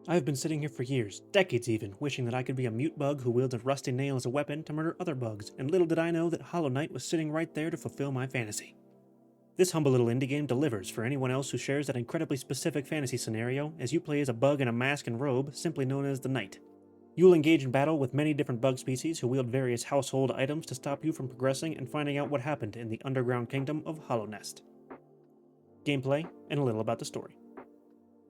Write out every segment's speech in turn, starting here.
I have been sitting here for years, decades even, wishing that I could be a mute bug who wields a rusty nail as a weapon to murder other bugs, and little did I know that Hollow Knight was sitting right there to fulfill my fantasy. This humble little indie game delivers for anyone else who shares that incredibly specific fantasy scenario as you play as a bug in a mask and robe, simply known as the Knight. You will engage in battle with many different bug species who wield various household items to stop you from progressing and finding out what happened in the underground kingdom of Hollow Nest. Gameplay, and a little about the story.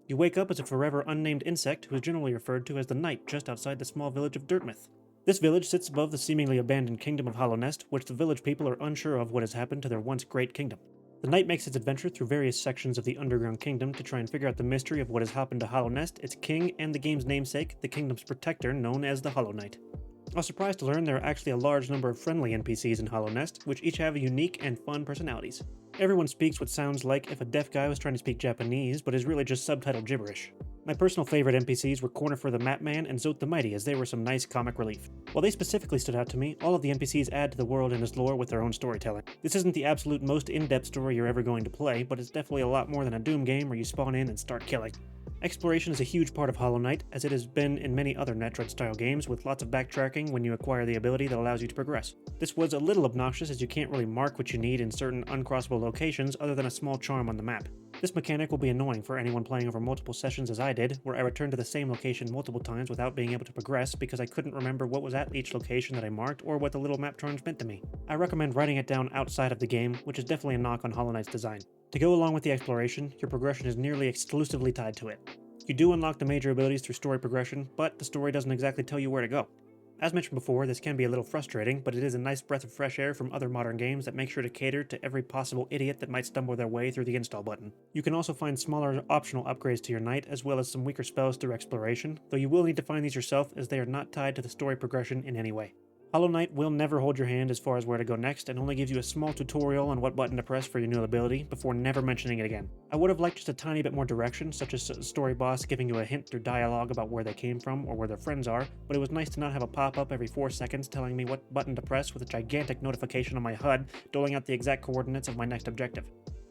You wake up as a forever unnamed insect who is generally referred to as the Knight just outside the small village of Dirtmouth. This village sits above the seemingly abandoned kingdom of Hollow Nest, which the village people are unsure of what has happened to their once great kingdom. The Knight makes its adventure through various sections of the underground kingdom to try and figure out the mystery of what has happened to Hollow Nest, its king, and the game's namesake, the kingdom's protector known as the Hollow Knight. I was surprised to learn there are actually a large number of friendly NPCs in Hollow Nest, which each have unique and fun personalities. Everyone speaks what sounds like if a deaf guy was trying to speak Japanese, but is really just subtitled gibberish. My personal favorite NPCs were Cornifer the Mapman and Zote the Mighty, as they were some nice comic relief. While they specifically stood out to me, all of the NPCs add to the world and its lore with their own storytelling. This isn't the absolute most in-depth story you're ever going to play, but it's definitely a lot more than a Doom game where you spawn in and start killing. Exploration is a huge part of Hollow Knight, as it has been in many other Metroid-style games, with lots of backtracking when you acquire the ability that allows you to progress. This was a little obnoxious as you can't really mark what you need in certain uncrossable locations other than a small charm on the map. This mechanic will be annoying for anyone playing over multiple sessions as I did, where I returned to the same location multiple times without being able to progress because I couldn't remember what was at each location that I marked or what the little map charms meant to me. I recommend writing it down outside of the game, which is definitely a knock on Hollow Knight's design. To go along with the exploration, your progression is nearly exclusively tied to it. You do unlock the major abilities through story progression, but the story doesn't exactly tell you where to go. As mentioned before, this can be a little frustrating, but it is a nice breath of fresh air from other modern games that make sure to cater to every possible idiot that might stumble their way through the install button. You can also find smaller optional upgrades to your knight, as well as some weaker spells through exploration, though you will need to find these yourself as they are not tied to the story progression in any way. Hollow Knight will never hold your hand as far as where to go next, and only gives you a small tutorial on what button to press for your new ability before never mentioning it again. I would have liked just a tiny bit more direction, such as a story boss giving you a hint through dialogue about where they came from or where their friends are, but it was nice to not have a pop-up every 4 seconds telling me what button to press with a gigantic notification on my HUD doling out the exact coordinates of my next objective.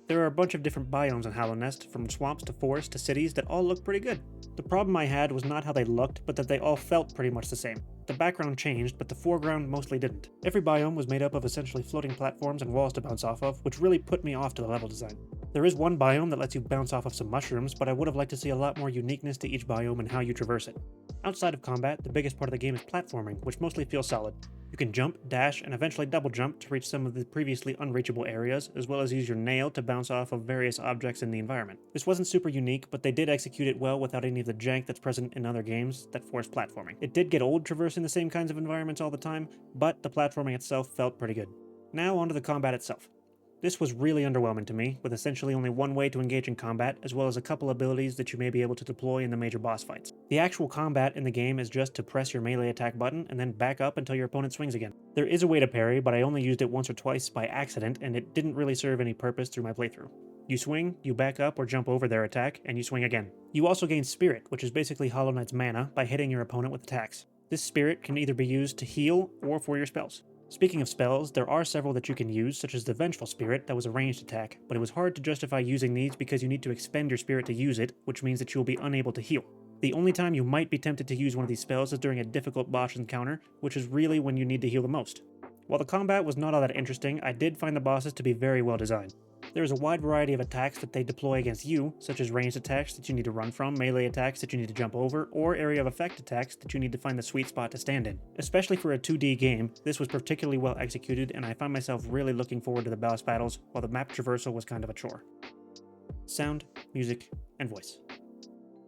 There are a bunch of different biomes in Hollow Nest, from swamps to forests to cities, that all look pretty good. The problem I had was not how they looked, but that they all felt pretty much the same. The background changed, but the foreground mostly didn't. Every biome was made up of essentially floating platforms and walls to bounce off of, which really put me off to the level design. There is one biome that lets you bounce off of some mushrooms, but I would have liked to see a lot more uniqueness to each biome and how you traverse it. Outside of combat, the biggest part of the game is platforming, which mostly feels solid. You can jump, dash, and eventually double jump to reach some of the previously unreachable areas, as well as use your nail to bounce off of various objects in the environment. This wasn't super unique, but they did execute it well without any of the jank that's present in other games that force platforming. It did get old traversing the same kinds of environments all the time, but the platforming itself felt pretty good. Now onto the combat itself. This was really underwhelming to me, with essentially only one way to engage in combat, as well as a couple abilities that you may be able to deploy in the major boss fights. The actual combat in the game is just to press your melee attack button and then back up until your opponent swings again. There is a way to parry, but I only used it once or twice by accident, and it didn't really serve any purpose through my playthrough. You swing, you back up or jump over their attack, and you swing again. You also gain Spirit, which is basically Hollow Knight's mana, by hitting your opponent with attacks. This Spirit can either be used to heal or for your spells. Speaking of spells, there are several that you can use, such as the Vengeful Spirit that was a ranged attack, but it was hard to justify using these because you need to expend your spirit to use it, which means that you will be unable to heal. The only time you might be tempted to use one of these spells is during a difficult boss encounter, which is really when you need to heal the most. While the combat was not all that interesting, I did find the bosses to be very well designed. There is a wide variety of attacks that they deploy against you, such as ranged attacks that you need to run from, melee attacks that you need to jump over, or area of effect attacks that you need to find the sweet spot to stand in. Especially for a 2D game, this was particularly well executed, and I found myself really looking forward to the boss battles, while the map traversal was kind of a chore. Sound, music, and voice.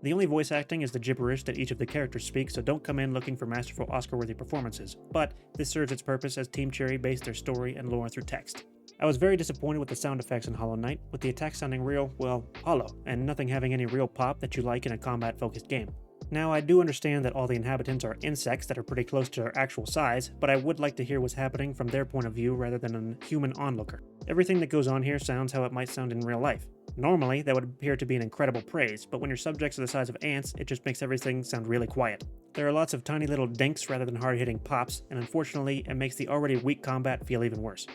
The only voice acting is the gibberish that each of the characters speak, so don't come in looking for masterful Oscar-worthy performances, but this serves its purpose as Team Cherry based their story and lore through text. I was very disappointed with the sound effects in Hollow Knight, with the attacks sounding real, well, hollow, and nothing having any real pop that you like in a combat-focused game. Now, I do understand that all the inhabitants are insects that are pretty close to their actual size, but I would like to hear what's happening from their point of view rather than a human onlooker. Everything that goes on here sounds how it might sound in real life. Normally, that would appear to be an incredible praise, but when your subjects are the size of ants, it just makes everything sound really quiet. There are lots of tiny little dinks rather than hard-hitting pops, and unfortunately, it makes the already weak combat feel even worse.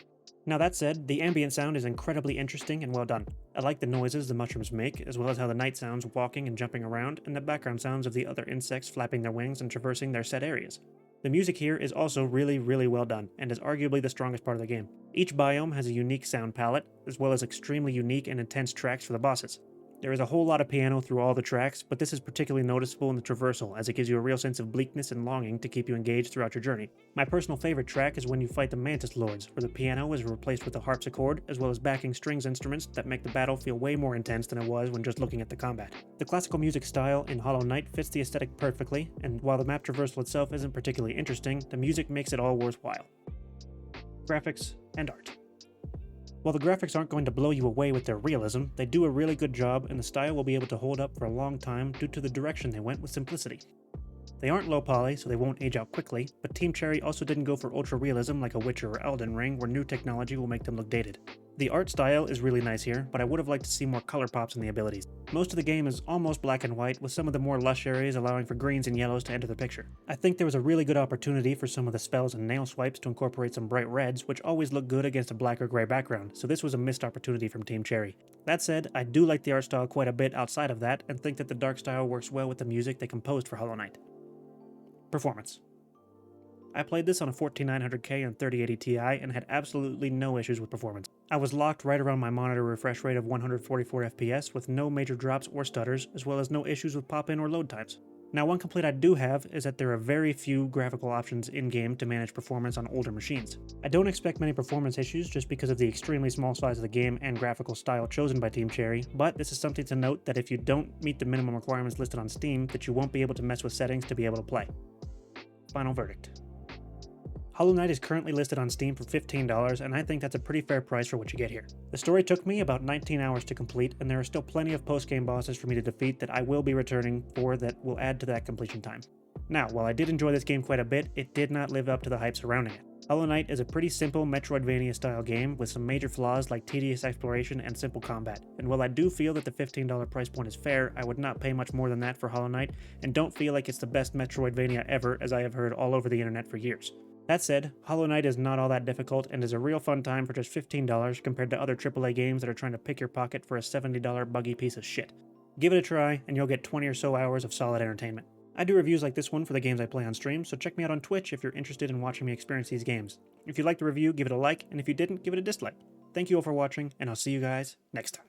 Now that said, the ambient sound is incredibly interesting and well done. I like the noises the mushrooms make, as well as how the night sounds walking and jumping around, and the background sounds of the other insects flapping their wings and traversing their set areas. The music here is also really well done, and is arguably the strongest part of the game. Each biome has a unique sound palette, as well as extremely unique and intense tracks for the bosses. There is a whole lot of piano through all the tracks, but this is particularly noticeable in the traversal, as it gives you a real sense of bleakness and longing to keep you engaged throughout your journey. My personal favorite track is when you fight the Mantis Lords, where the piano is replaced with a harpsichord, as well as backing strings instruments that make the battle feel way more intense than it was when just looking at the combat. The classical music style in Hollow Knight fits the aesthetic perfectly, and while the map traversal itself isn't particularly interesting, the music makes it all worthwhile. Graphics and art. While the graphics aren't going to blow you away with their realism, they do a really good job, and the style will be able to hold up for a long time due to the direction they went with simplicity. They aren't low poly, so they won't age out quickly, but Team Cherry also didn't go for ultra realism like a Witcher or Elden Ring, where new technology will make them look dated. The art style is really nice here, but I would have liked to see more color pops in the abilities. Most of the game is almost black and white, with some of the more lush areas allowing for greens and yellows to enter the picture. I think there was a really good opportunity for some of the spells and nail swipes to incorporate some bright reds, which always look good against a black or gray background, so this was a missed opportunity from Team Cherry. That said, I do like the art style quite a bit outside of that, and think that the dark style works well with the music they composed for Hollow Knight. Performance. I played this on a 14900K and 3080 Ti and had absolutely no issues with performance. I was locked right around my monitor refresh rate of 144 FPS with no major drops or stutters, as well as no issues with pop-in or load times. Now, one complaint I do have is that there are very few graphical options in-game to manage performance on older machines. I don't expect many performance issues just because of the extremely small size of the game and graphical style chosen by Team Cherry, but this is something to note that if you don't meet the minimum requirements listed on Steam, that you won't be able to mess with settings to be able to play. Final verdict. Hollow Knight is currently listed on Steam for $15, and I think that's a pretty fair price for what you get here. The story took me about 19 hours to complete, and there are still plenty of post-game bosses for me to defeat that I will be returning for that will add to that completion time. Now, while I did enjoy this game quite a bit, it did not live up to the hype surrounding it. Hollow Knight is a pretty simple Metroidvania-style game with some major flaws like tedious exploration and simple combat, and while I do feel that the $15 price point is fair, I would not pay much more than that for Hollow Knight, and don't feel like it's the best Metroidvania ever, as I have heard all over the internet for years. That said, Hollow Knight is not all that difficult and is a real fun time for just $15 compared to other AAA games that are trying to pick your pocket for a $70 buggy piece of shit. Give it a try, and you'll get 20 or so hours of solid entertainment. I do reviews like this one for the games I play on stream, so check me out on Twitch if you're interested in watching me experience these games. If you liked the review, give it a like, and if you didn't, give it a dislike. Thank you all for watching, and I'll see you guys next time.